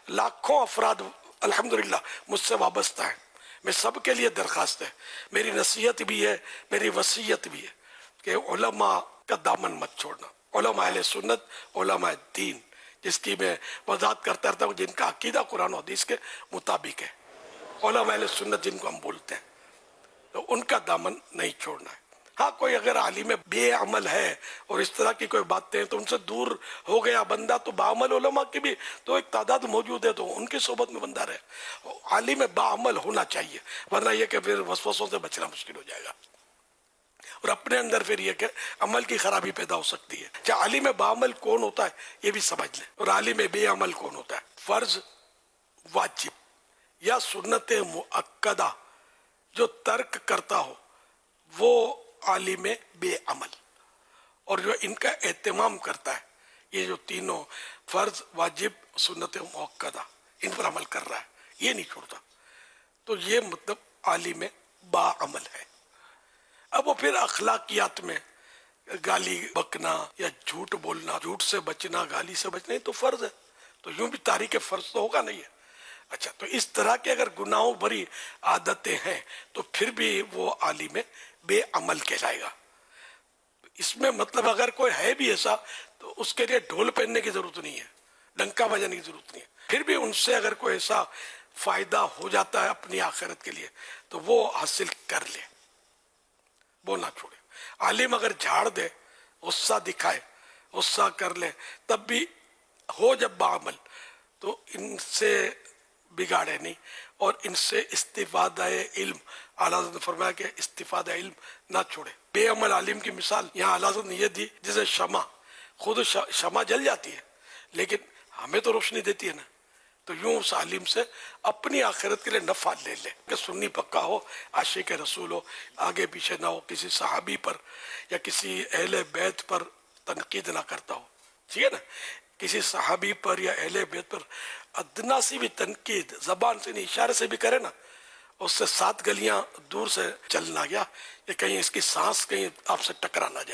لاکھوں افراد الحمدللہ مجھ سے وابستہ ہیں. میں سب کے لیے درخواست ہے، میری نصیحت بھی ہے، میری وصیت بھی ہے کہ علماء کا دامن مت چھوڑنا. علماء اہل سنت، علماء دین، جس کی میں وضاحت کرتا رہتا ہوں، جن کا عقیدہ قرآن و حدیث کے مطابق ہے، علماء اہل سنت جن کو ہم بولتے ہیں، تو ان کا دامن نہیں چھوڑنا ہے. ہاں کوئی اگر عالم بے عمل ہے اور اس طرح کی کوئی باتیں تو ان سے دور ہو گیا بندہ، تو باعمل علماء کی بھی تو ایک تعداد موجود ہے، تو ان کی صحبت میں بندہ رہے. عالم باعمل ہونا چاہیے، ورنہ یہ کہ پھر وسوسوں سے بچنا مشکل ہو جائے گا، اور اپنے اندر پھر یہ کہ عمل کی خرابی پیدا ہو سکتی ہے. کیا عالم باعمل کون ہوتا ہے یہ بھی سمجھ لیں، اور عالم بے عمل کون ہوتا ہے. فرض، واجب یا سنت مؤکدہ جو ترک کرتا ہو وہ عالم بے عمل، اور جو ان کا اہتمام کرتا ہے، یہ جو تینوں فرض، واجب، سنت مؤکدہ، ان پر عمل کر رہا ہے، یہ نہیں چھوڑتا، تو یہ مطلب عالم با عمل ہے. اب وہ پھر اخلاقیات میں گالی بکنا یا جھوٹ بولنا، جھوٹ سے بچنا، گالی سے بچنا، یہ تو فرض ہے، تو یوں بھی تاریخ فرض تو ہوگا نہیں ہے. اچھا، تو اس طرح کے اگر گناہوں بھری عادتیں ہیں تو پھر بھی وہ عالم بے عمل کہلائے گا. اس میں مطلب اگر کوئی ہے بھی ایسا تو اس کے لیے ڈھول پہننے کی ضرورت نہیں ہے، ڈنکا بجانے کی ضرورت نہیں ہے. پھر بھی ان سے اگر کوئی ایسا فائدہ ہو جاتا ہے اپنی آخرت کے لیے تو وہ حاصل کر لے، وہ نہ چھوڑے. عالم اگر جھاڑ دے، غصہ دکھائے، غصہ کر لے، تب بھی ہو جب بعمل، تو ان سے بگاڑے نہیں، اور ان سے استفادہ علم، اعلیٰ حضرت نے فرمایا کہ استفادہ علم نہ چھوڑے. بے عمل عالم کی مثال یہاں اعلیٰ حضرت نے یہ دی جیسے شمع، خود شمع جل جاتی ہے لیکن ہمیں تو روشنی دیتی ہے نا. تو یوں اس عالم سے اپنی آخرت کے لیے نفع لے لے کہ سنی پکا ہو، عاشق رسول ہو، آگے پیچھے نہ ہو، کسی صحابی پر یا کسی اہل بیت پر تنقید نہ کرتا ہو، ٹھیک ہے نا. کسی صحابی پر یا اہل بیت پر ادنا سی بھی تنقید زبان سے نہیں اشارے سے بھی کرے نا، اس سے 7 گلیاں دور سے چلنا گیا کہ کہیں اس کی سانس کہیں آپ سے ٹکرا نہ جائے.